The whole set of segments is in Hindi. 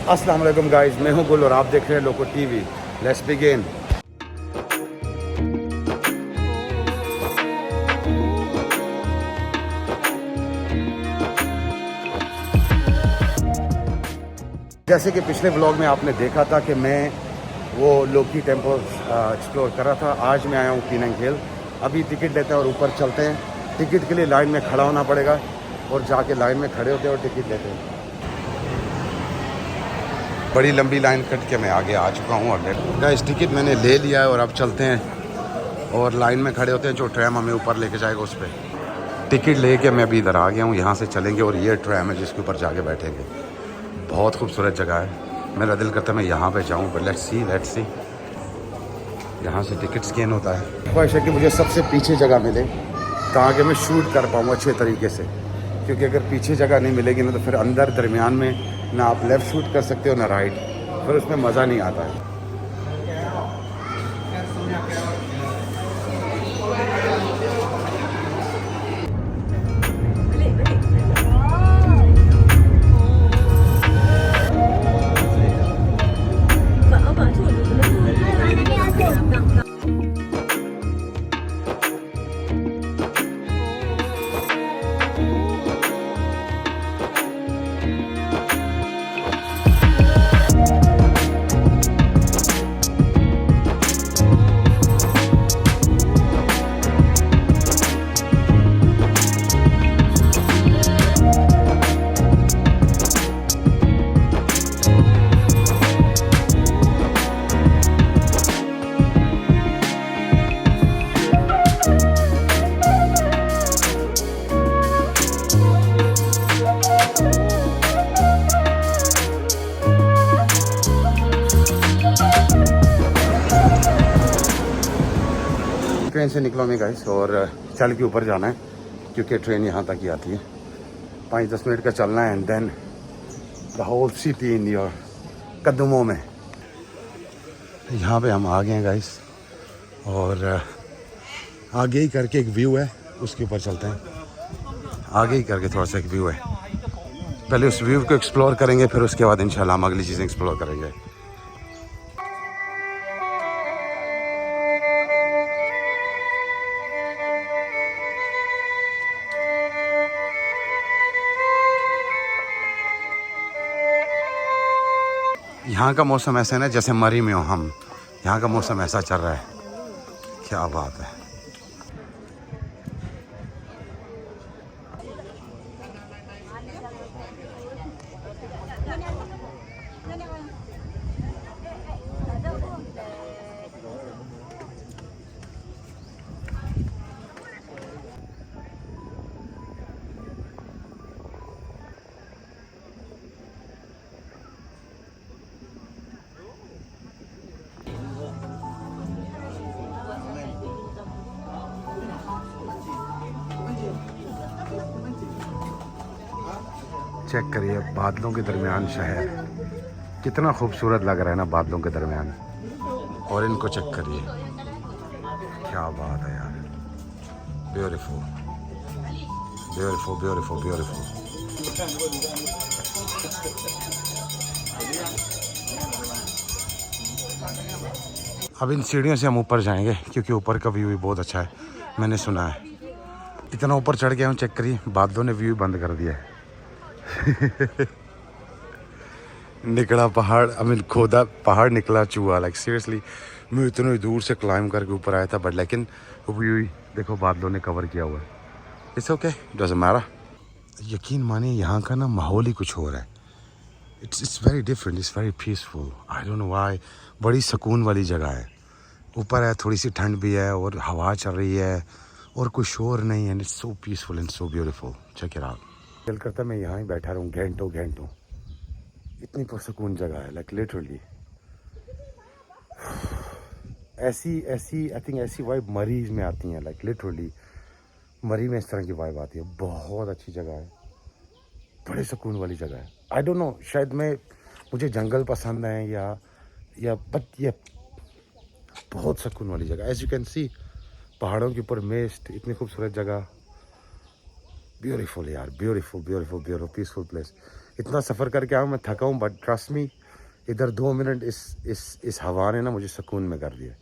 अस्सलाम वालेकुम गाइस, मैं हूं गुल और आप देख रहे हैं लोको टीवी। Let's begin. जैसे कि पिछले व्लॉग में आपने देखा था कि मैं वो लोकी टेम्पल एक्सप्लोर कर रहा था। आज मैं आया हूँ पीनंग हिल। अभी टिकट लेते हैं और ऊपर चलते हैं। टिकट के लिए लाइन में खड़ा होना पड़ेगा और जाके लाइन में खड़े होते हैं और टिकट लेते हैं। बड़ी लंबी लाइन कट के मैं आगे आ चुका हूँ ऑलरेडी। गाइस टिकट मैंने ले लिया है और अब चलते हैं और लाइन में खड़े होते हैं। जो ट्रैम हमें ऊपर लेके जाएगा उस पर टिकट लेके मैं अभी इधर आ गया हूँ। यहाँ से चलेंगे और ये ट्रैम है जिसके ऊपर जाके बैठेंगे। बहुत खूबसूरत जगह है। मेरा दिल करता है मैं यहाँ पे जाऊँ, पर लेट्स सी यहाँ से टिकट स्कैन होता है। ख्वाहिश है कि मुझे सबसे पीछे जगह मिले ताकि मैं शूट कर पाऊँ अच्छे तरीके से, क्योंकि अगर पीछे जगह नहीं मिलेगी ना तो फिर अंदर दरमियान में ना आप लेफ़्ट शूट कर सकते हो ना राइट, फिर उसमें मज़ा नहीं आता है। ट्रेन से निकला मैं गाइस और चल के ऊपर जाना है, क्योंकि ट्रेन यहाँ तक ही आती है। 5-10 मिनट का चलना है and then the whole city in your कदमों में। यहाँ पे हम आ गए हैं गाइस और आगे ही करके एक व्यू है, उसके ऊपर चलते हैं। आगे ही करके थोड़ा सा एक व्यू है, पहले उस व्यू को एक्सप्लोर करेंगे, फिर उसके बाद इंशाल्लाह हम अगली चीज़ें एक्सप्लोर करेंगे। यहाँ का मौसम ऐसा है ना जैसे मरी में हो हम। यहाँ का मौसम ऐसा चल रहा है, क्या बात है। चेक करिए बादलों के दरमियान शहर, कितना खूबसूरत लग रहा है ना बादलों के दरमियान। और इनको चेक करिए, क्या बात है यार। Beautiful beautiful beautiful beautiful. अब इन सीढ़ियों से हम ऊपर जाएंगे, क्योंकि ऊपर का व्यू भी बहुत अच्छा है, मैंने सुना है। इतना ऊपर चढ़ गया हूँ, चेक करिए बादलों ने व्यू बंद कर दिया है। निकला पहाड़, आई मीन खोदा पहाड़ निकला चूहा। लाइक सीरियसली मैं इतनी दूर से क्लाइंब करके ऊपर आया था, बट लेकिन व्यू देखो बादलों ने कवर किया हुआ है। It's okay, doesn't matter. यकीन मानिए यहाँ का ना माहौल ही कुछ और है। It's very different, it's very peaceful. I don't know why. बड़ी सुकून वाली जगह है। ऊपर है, थोड़ी सी ठंड भी है और हवा चल रही है और कोई शोर नहीं है। And it's so peaceful and so beautiful. Check it out. दिल करता मैं यहाँ ही बैठा रहूँ घंटों। इतनी पुरसुकून जगह है, लाइक लिटरली। ऐसी आई थिंक ऐसी वाइब मरीज में आती हैं, लाइक लिटरली मरी में इस तरह की वाइब आती है। बहुत अच्छी जगह है, बड़े सुकून वाली जगह है। आई डोंट नो, शायद मुझे जंगल पसंद है या बट ये बहुत सुकून वाली जगह। एज यू कैन सी पहाड़ों के ऊपर मिस्ट, इतनी खूबसूरत जगह। ब्यूटीफुल यार, ब्यूटीफुल पीसफुल प्लेस। इतना सफ़र करके आया हूँ, मैं थका हूँ, बट ट्रस्ट मी इधर 2 मिनट इस हवा ने ना मुझे सुकून में कर दिया।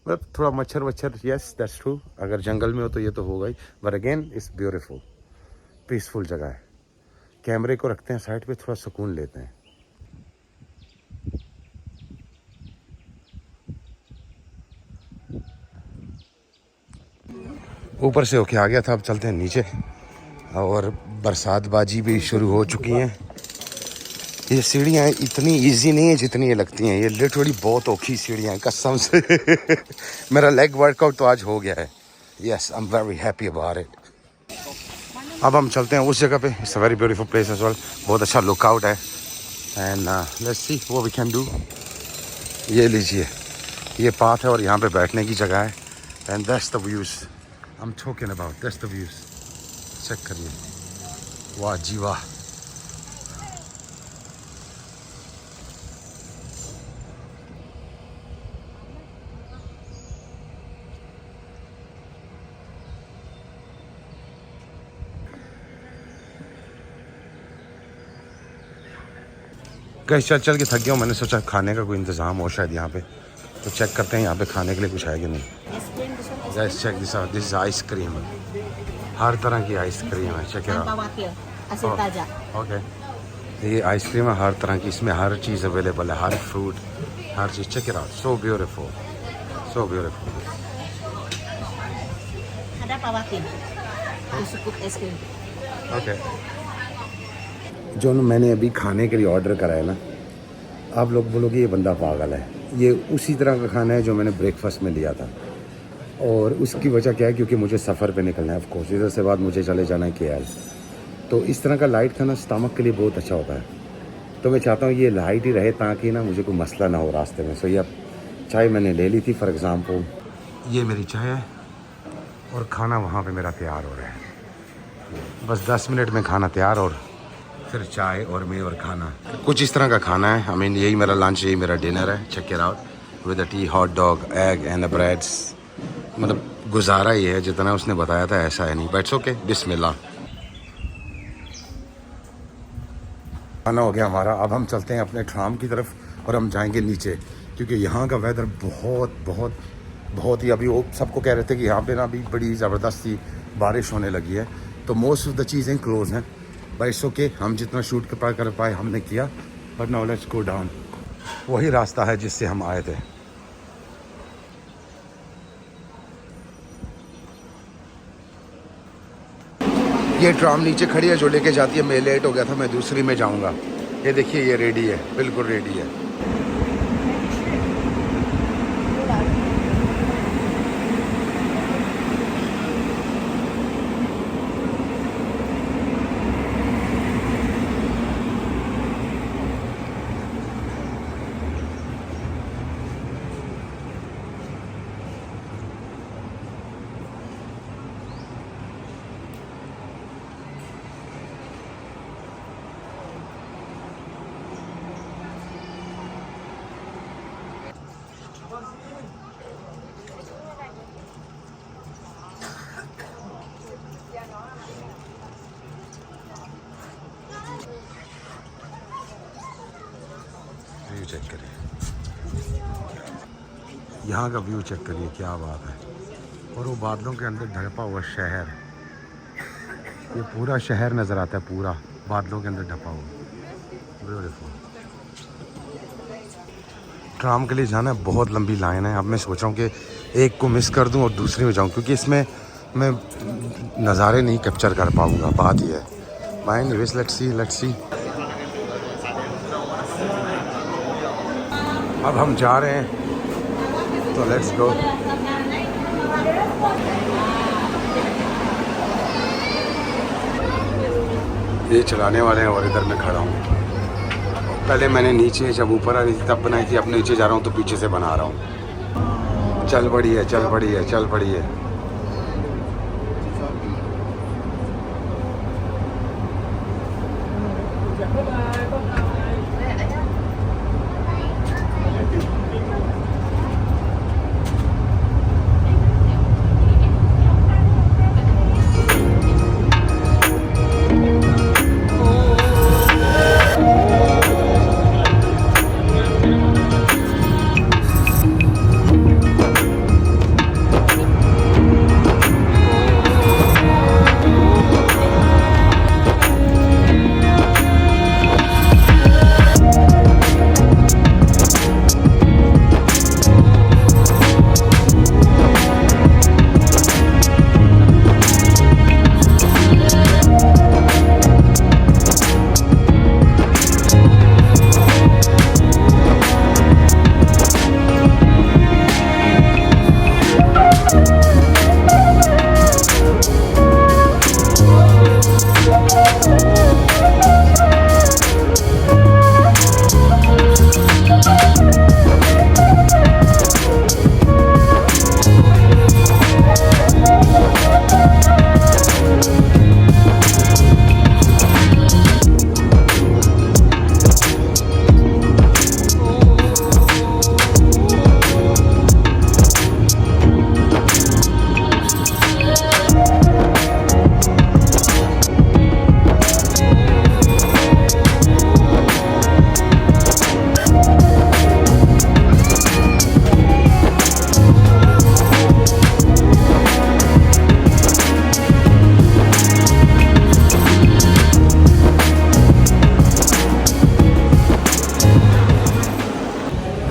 मतलब थोड़ा मच्छर वच्छर, यस दैट्स ट्रू, अगर जंगल में हो तो ये तो होगा ही, but again it's beautiful, peaceful जगह है। कैमरे को रखते हैं साइड पे, थोड़ा सुकून लेते हैं। ऊपर से होके आ गया था, अब चलते हैं नीचे। और बरसातबाजी भी शुरू हो चुकी हैं। ये सीढ़ियाँ इतनी इजी नहीं है जितनी ये लगती हैं, ये लिटरली बहुत औखी सीढ़ियाँ हैं कसम से। मेरा लेग वर्कआउट तो आज हो गया है। Yes I am very happy about it. अब हम चलते हैं उस जगह पे। It's a very beautiful place as well, बहुत अच्छा लुकआउट है। And let's see what we can do. ये लीजिए, ये पाथ है और यहाँ पे बैठने की जगह है। And that's the views I am talking about, that's the views. Check करिए, वाह जी वाह। कहीं चल चल के थक गया हूँ, मैंने सोचा खाने का कोई इंतज़ाम हो शायद यहाँ पे, तो चेक करते हैं यहाँ पे खाने के लिए कुछ है कि नहीं। Let's check this out. This is ice cream, हर तरह की आइसक्रीम है। Check it out. ओके, ये आइसक्रीम है हर तरह की, इसमें हर चीज़ अवेलेबल है, हर फ्रूट, हर चीज़। Check it out, so beautiful, so beautiful. Okay, जो मैंने अभी खाने के लिए ऑर्डर करा है ना, आप लोग बोलोगे ये बंदा पागल है। ये उसी तरह का खाना है जो मैंने ब्रेकफास्ट में लिया था। और उसकी वजह क्या है, क्योंकि मुझे सफ़र पे निकलना है, ऑफ कोर्स इधर से बाद मुझे चले जाना है KL। तो इस तरह का लाइट खाना स्टमक के लिए बहुत अच्छा होता है। तो मैं चाहता हूँ ये लाइट ही रहे ताकि ना मुझे कोई मसला ना हो रास्ते में। सो ये अब चाय मैंने ले ली थी फॉर एग्ज़ाम्पल, ये मेरी चाय है और खाना वहाँ पे मेरा तैयार हो रहा है। बस 10 मिनट में खाना तैयार और फिर चाय और मैं और खाना। कुछ इस तरह का खाना है। आई मीन यही मेरा लंच, यही मेरा डिनर है। Check it out with a tea, hot dog, egg and the breads. मतलब गुजारा ये है, जितना उसने बताया था ऐसा है नहीं, बट इट्स ओके। बिस्मिल्लाह। खाना हो गया हमारा, अब हम चलते हैं अपने ट्राम की तरफ और हम जाएंगे नीचे, क्योंकि यहाँ का वेदर बहुत बहुत बहुत ही, अभी वो सबको कह रहे थे कि यहाँ पे ना अभी बड़ी ज़बरदस्त सी बारिश होने लगी है। तो मोस्ट ऑफ द चीज़ें क्लोज हैं, बट इट्स ओके। हम जितना शूट कर पाए हमने किया, but now let's go down. वही रास्ता है जिससे हम आए थे। ये ट्राम नीचे खड़ी है जो लेके जाती है। मैं लेट हो गया था, मैं दूसरी में जाऊंगा। ये देखिए, ये रेडी है, बिल्कुल रेडी है। व्यू चेक करिए, यहाँ का व्यू चेक करिए, क्या बात है। और वो बादलों के अंदर ढका हुआ शहर, ये पूरा शहर नज़र आता है, पूरा बादलों के अंदर ढका हुआ। ब्यूटीफुल। ट्राम के लिए जाना है, बहुत लंबी लाइन है। अब मैं सोच रहा हूँ कि एक को मिस कर दूँ और दूसरे में जाऊँ, क्योंकि इसमें मैं नज़ारे नहीं कैप्चर कर पाऊँगा, बात ये है। माइंड वेस, लेट्स सी। अब हम जा रहे हैं, तो लेट्स गो। ये चलाने वाले हैं और इधर मैं खड़ा हूँ। पहले मैंने नीचे, जब ऊपर आ रही थी तब बनाई थी, अब नीचे जा रहा हूँ तो पीछे से बना रहा हूँ। चल पड़ी है।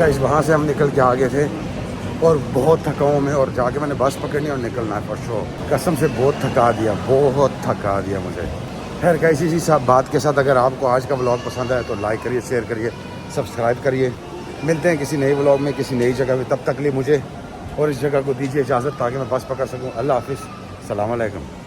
गाइस वहाँ से हम निकल के आ गए थे और बहुत थका हूँ मैं, और जाके मैंने बस पकड़नी और निकलना है फॉर श्योर। कसम से बहुत थका दिया मुझे। खैर गाइस इसी सब बात के साथ अगर आपको आज का व्लॉग पसंद आए तो लाइक करिए, शेयर करिए, सब्सक्राइब करिए। मिलते हैं किसी नए व्लॉग में किसी नई जगह में, तब तक लिए मुझे और इस जगह को दीजिए इजाज़त ताकि मैं बस पकड़ सकूँ। अल्लाह हाफिज़, सलाम अलैकुम।